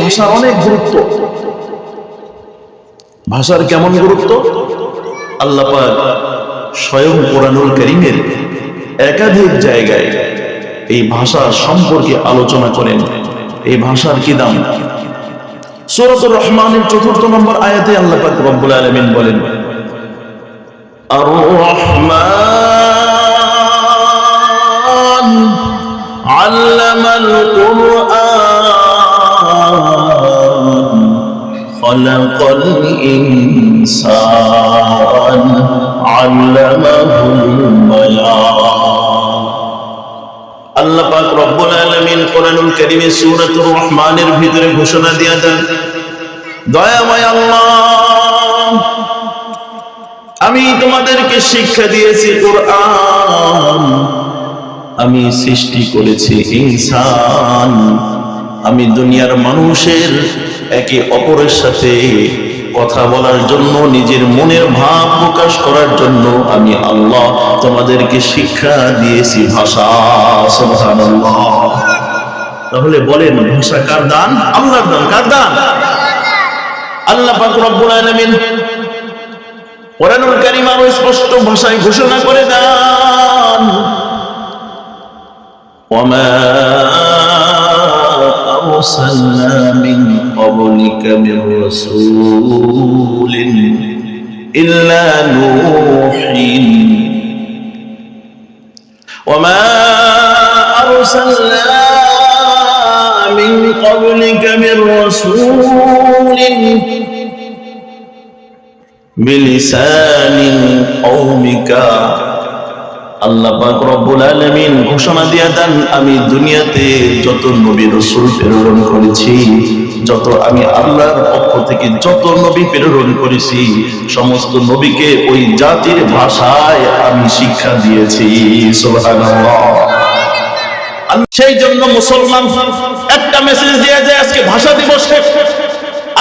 ভাষার অনেক গুরুত্ব। ভাষার কেমন গুরুত্ব? আল্লাহ পাক স্বয়ং কোরআনুল কারীমের একাধিক জায়গায় এই ভাষা সম্পর্কে আলোচনা করেন। এই ভাষার কি দাম? সূরাতুর রহমানের ৪র্থ নম্বর আয়াতে আল্লাহ পাক রব্বুল আলামিন বলেন, আর রহমান আল্লামাল কুরআন খালাকাল ইনসান আল্লামাহুল বায়ান। আল্লাহ পাক রব্বুল আলামিন কোরআনুল কারীমে সূরাতুর রহমানের ভিতরে ঘোষণা দিয়ে দেন, দয়াময় আল্লাহ, আমি তোমাদেরকে শিক্ষা দিয়েছি কোরআন, আমি সৃষ্টি করেছি ইনসান, আমি দুনিয়ার মানুষের একে অপরের সাথে কথা বলার জন্য, নিজের মনের ভাব প্রকাশ করার জন্য আমি আল্লাহ তোমাদেরকে শিক্ষা দিয়েছি ভাষা। সুবহানাল্লাহ। তাহলে বলেন, ভাষা কার দান? আল্লাহর দান। কার দান? আল্লাহ পাক রব্বুল আলামিন কোরআনুল কারীম আরো স্পষ্ট ভাষায় ঘোষণা করে দেন, ওয়ামা আরসালনা মিন ক্বাবলিকা মির রাসূলিন ইল্লা নূহি ওয়ামা আরসালনা মিন ক্বাবলিকা মির রাসূলিন বিলিসানি কওমিকা। আল্লাহ পাক রব্বুল আলামিন ঘোষণা দিয়ে দেন, আমি দুনিয়াতে যত নবী রাসূল প্রেরণ করেছি, যত আমি আল্লাহর পক্ষ থেকে যত নবী প্রেরণ করেছি, সমস্ত নবীকে ওই জাতির ভাষায় আমি শিক্ষা দিয়েছি। সুবহানাল্লাহ। সেই জন্য মুসলমান একটা মেসেজ দিয়ে যায় আজকে ভাষা দিবসে,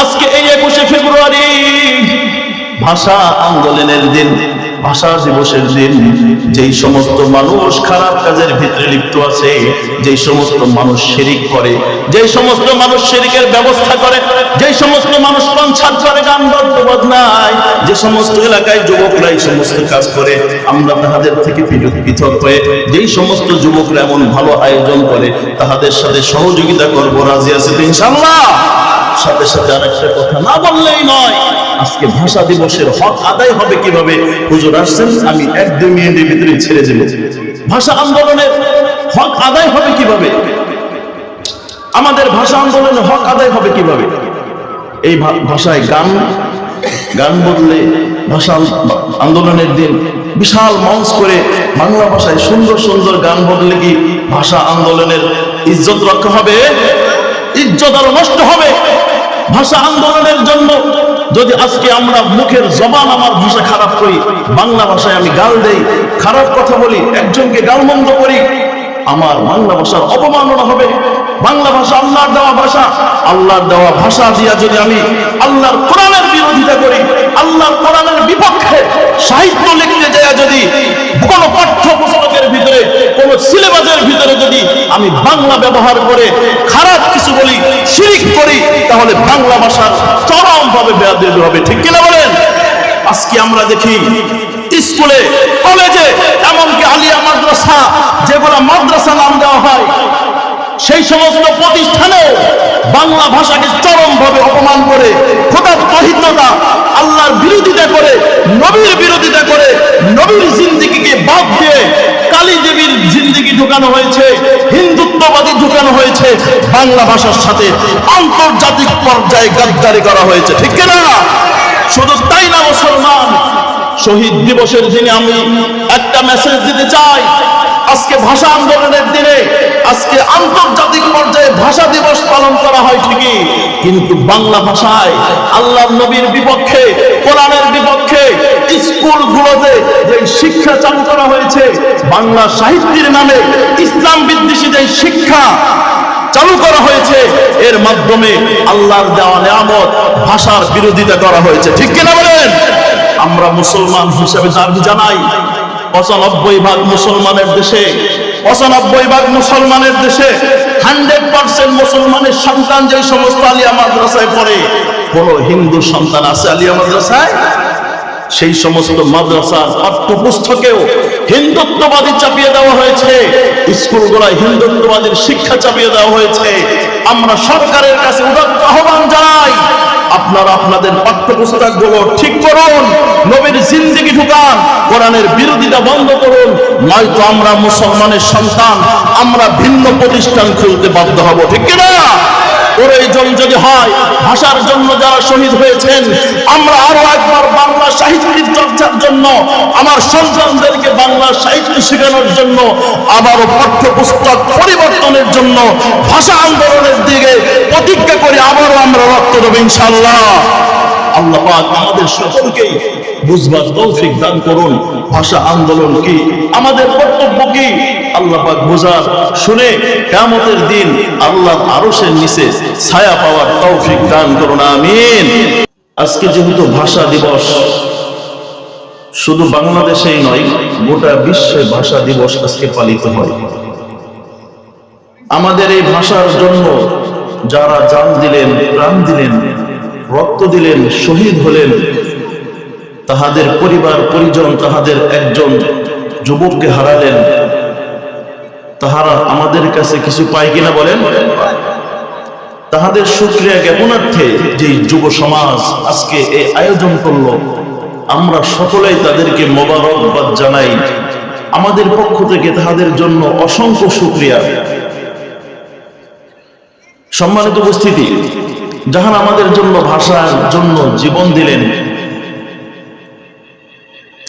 আজকে এই 21শে ফেব্রুয়ারি ভাষা আন্দোলনের দিন, ভাষা দিবসের দিন। যেই সমস্ত মানুষ খারাপ কাজের ভিতরে লিপ্ত আছে, যেই সমস্ত মানুষ শিরিক করে, যেই সমস্ত মানুষ শিরিকের ব্যবস্থা করে, যেই সমস্ত মানুষ কনসার্ট করে, গান বাদ্য বাজনায়, যে সমস্ত এলাকায় যুবকরা এই সমস্ত কাজ করে, আমরা তাদের থেকে পৃথক হয়ে যেই সমস্ত যুবকরা এমন ভালো আয়োজন করে তাদের সাথে সহযোগিতা করব, রাজি আছি ইনশাআল্লাহ। সাথে সাথে আরেকটা কথা না বললেই নয়, আজকে ভাষা দিবসের হক আদায় হবে কিভাবে? হুজুর আসছেন, আমি 1-2 মিনিটের ভিতরে ছেড়ে দেব। ভাষা আন্দোলনের হক আদায় হবে কিভাবে? আমাদের ভাষা আন্দোলনের হক আদায় হবে কিভাবে? এই ভাষায় গান বললে, ভাষা আন্দোলনের দিন বিশাল মঞ্চ করে বাংলা ভাষায় সুন্দর সুন্দর গান বললে কি ভাষা আন্দোলনের ইজ্জত রক্ষা হবে? ইজ্জত আরো নষ্ট হবে। ভাষা আন্দোলনের জন্য যদি আজকে আমরা মুখের জবান, আমার ভাষা খারাপ করি, বাংলা ভাষায় আমি গাল দেই, খারাপ কথা বলি, একজনকে গালমন্দ করি, আমার বাংলা ভাষার অপমাননা হবে। বাংলা ভাষা আল্লাহর দেওয়া ভাষা, আল্লাহর দেওয়া ভাষা দিয়া যদি আমি আল্লাহর কোরআনের বিরোধিতা করি, আল্লাহর কোরআনের বিপক্ষে সাহিত্য লিখতে যায়, যদি কোন পাঠ্যপুস্তকের ভিতরে, কোন সিলেবাসের ভিতরে যদি আমি বাংলা ব্যবহার করে খারাপ কিছু বলি, শিরিক করি, তাহলে বাংলা ভাষার চরমভাবে বেয়াদবি হবে। ঠিক কিনা বলেন? আজকে আমরা দেখি স্কুলে, কলেজে, এমনকি আলিয়া মাদ্রাসা, যেগুলো মাদ্রাসা নাম দেওয়া হয়, সেই সমস্ত প্রতিষ্ঠানে বাংলা ভাষাকে চরমভাবে অপমান করে, খোদার তাওহীদতা, আল্লাহর বিরোধিতা করে, নবীর বিরোধিতা করে, নবীর জিন্দেগিকে বাদ দিয়ে কালী দেবীর জিন্দেগি ঢুকানো হয়েছে, হিন্দুত্ববাদী ঢুকানো হয়েছে, বাংলা ভাষার সাথে আন্তর্জাতিক পর্যায়ে গাদ্দারি করা হয়েছে। ঠিক কিনা? শুধু তাই না, মুসলমান, শহীদ দিবসের দিনে আমি একটা মেসেজ দিতে চাই। আজকে ভাষা আন্দোলনের দিনে, আজকে আন্তর্জাতিক পর্যায়ে ভাষা দিবস পালন করা হয় ঠিকই, কিন্তু বাংলা ভাষায় আল্লাহর নবীর বিপক্ষে, কোরআনের বিপক্ষে স্কুলগুলোতে যে শিক্ষা চালু করা হয়েছে, বাংলা সাহিত্যের নামে ইসলাম বিদ্বেষী যে শিক্ষা চালু করা হয়েছে, এর মাধ্যমে আল্লাহর দেওয়া নিয়ামত ভাষার বিরোধিতা করা হয়েছে। ঠিক কিনা বলেন? আমরা মুসলমান হিসেবে দাবি জানাই, 95% মুসলমানের দেশে ৯৫% মুসলমানের দেশে 100% মুসলমানের সন্তান যে সমস্ত আলিয়া মাদ্রাসায় পড়ে, কোন হিন্দু সন্তান আছে আলিয়া মাদ্রাসায়? সেই সমস্ত মাদ্রাসার পাঠ্যপুস্তকেও হিন্দুত্ববাদী চাপিয়ে দেওয়া হয়েছে, স্কুলগুলোয় হিন্দুত্ববাদীর শিক্ষা চাপিয়ে দেওয়া হয়েছে। আমরা সরকারের কাছে উদাত্ত আহ্বান জানাই, আপনারা আপনাদের পাঠ্যপুস্তকগুলো ঠিক করুন, নবীর জিন্দেগি ঢুকান, কোরআনের বিরোধিতা বন্ধ করুন, নয়তো আমরা মুসলমানের সন্তান আমরা ভিন্ন প্রতিষ্ঠান খুলতে বাধ্য হব, ঠিক কিনা? প্রয়োজন যদি হয় ভাষার জন্য যারা শহীদ হয়েছেন, আমরা আরো একবার বাংলা সাহিত্যের চর্চার জন্য, আমার সন্তানদেরকে বাংলা সাহিত্য শেখানোর জন্য, আবারও পাঠ্যপুস্তক পরিবর্তনের জন্য, ভাষা আন্দোলনের দিকে প্রতিজ্ঞা করে আবারও আমরা রক্ত দেব ইনশাআল্লাহ। আল্লাহ পাক আমাদের সকলকেই বুঝবার তৌফিক দান করুন। ভাষা আন্দোলন কি, আমাদের কর্তব্য কি, আল্লাহ পাক বুঝার শুনে কিয়ামতের দিন আল্লাহর আরশের নিচে ছায়া পাওয়ার তৌফিক দান করুন, আমিন। আজকে যেহেতু ভাষা দিবস, শুধু বাংলাদেশেই নয়, গোটা বিশ্বে ভাষা দিবস আজকে পালিত হয়। আমাদের এই ভাষার জন্য যারা জান দিলেন, প্রাণ দিলেন, রক্ত দিলেন, শহীদ হলেন, তাহাদের পরিবার পরিজন, তাহাদের একজন যুবককে হারালেন, তাহারা আমাদের কাছে কিছু পায় কিনা বলেন? তাহাদের শুকরিয়া জ্ঞাপনার্থে যে যুব সমাজ আজকে এই আয়োজন করলো, আমরা সকলেই তাদেরকে মোবারকবাদ জানাই। আমাদের পক্ষ থেকে তাহাদের জন্য অসংখ্য শুকরিয়া। সম্মানিত উপস্থিতি, যাহারা আমাদের জন্য ভাষার জন্য জীবন দিলেন,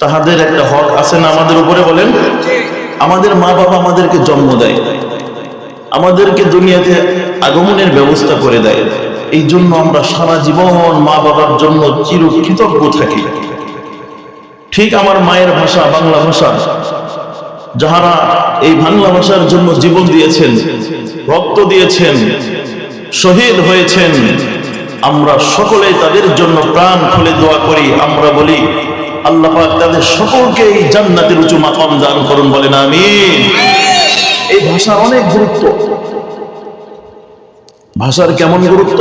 তাহাদের একটা হক আছে না আমাদের উপরে বলেন? আমাদের মা বাবা আমাদেরকে জন্ম দেয়, আমাদেরকে দুনিয়াতে আগমনের ব্যবস্থা করে দেয়, এই জন্য আমরা সারা জীবন মা বাবার জন্য চিরকৃতজ্ঞ থাকি। ঠিক আমার মায়ের ভাষা বাংলা ভাষা, যাহারা এই বাংলা ভাষার জন্য জীবন দিয়েছেন, রক্ত দিয়েছেন, শহীদ হয়েছেন, আমরা সকলেই তাদের জন্য প্রাণ খুলে দোয়া করি। আমরা বলি আল্লাহ পাক তাদের সকলকে এই জান্নাতের উঁচু মাকাম দান করুন, বলেন আমিন। এই ভাষার অনেক গুরুত্ব। ভাষার কেমন গুরুত্ব?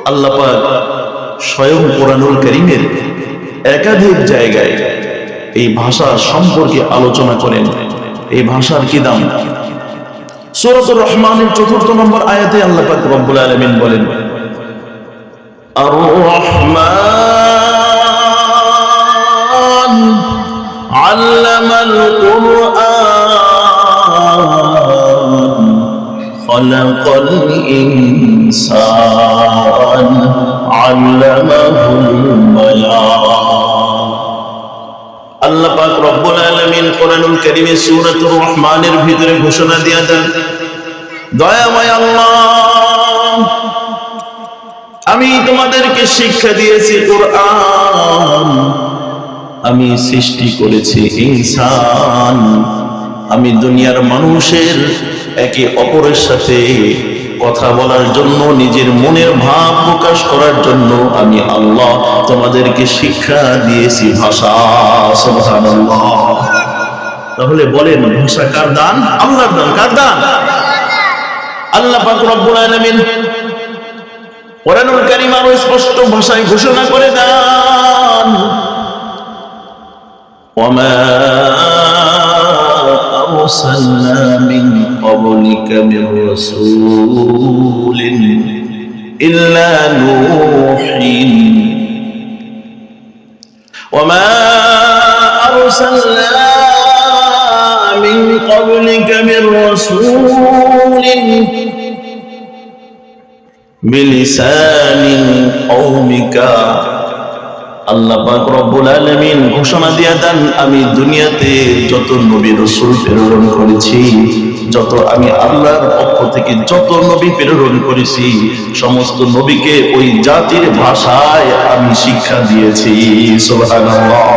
আল্লাহ পাক স্বয়ং কোরআনুল কারীমের একাধিক জায়গায় এই ভাষা সম্পর্কে আলোচনা করেন। এই ভাষার কি দাম? সূরাতুর রহমানের ৪ নম্বর আয়াতে আল্লাহ পাক রব্বুল আলামিন বলেন, আর রহমান আল্লামাল কুরআন খালাকাল ইনসান আল্লামাহুল বায়ান। আল্লাহ পাক রব্বুল আলামিন কোরআনুল কারীমে সূরাতুর রহমানের ভিতরে ঘোষণা দিয়ে দেন, দয়াময় আল্লাহ, আমি তোমাদেরকে শিক্ষা দিয়েছি কোরআন, আমি সৃষ্টি করেছি ইনসান, আমি দুনিয়ার মানুষের একে অপরের সাথে কথা বলার জন্য, নিজের মনের ভাব প্রকাশ করার জন্য আমি আল্লাহ তোমাদেরকে শিক্ষা দিয়েছি ভাষা। সুবহানাল্লাহ। তাহলে বলেন, ভাষা কার দান? আল্লাহর দান। কার দান? আল্লাহ পাক রব্বুল আলামিন কোরআনুল কারীম আরো স্পষ্ট ভাষায় ঘোষণা করে দেন, ওয়ামা আরসালনা মিন ক্বাবলিকা মির রাসূলিন ইল্লা নূহিন ওয়ামা আরসালনা মিন ক্বাবলিকা মির রাসূলিন বিলিসানি কওমিকা। আল্লাহ পাক রব্বুল আলামিন ঘোষণা দিয়ে দেন, আমি দুনিয়াতে যত নবী রাসূল প্রেরণ করেছি, যত আমি আল্লাহর পক্ষ থেকে যত নবী প্রেরণ করেছি, সমস্ত নবীকে ওই জাতির ভাষায় আমি শিক্ষা দিয়েছি। সুবহানাল্লাহ।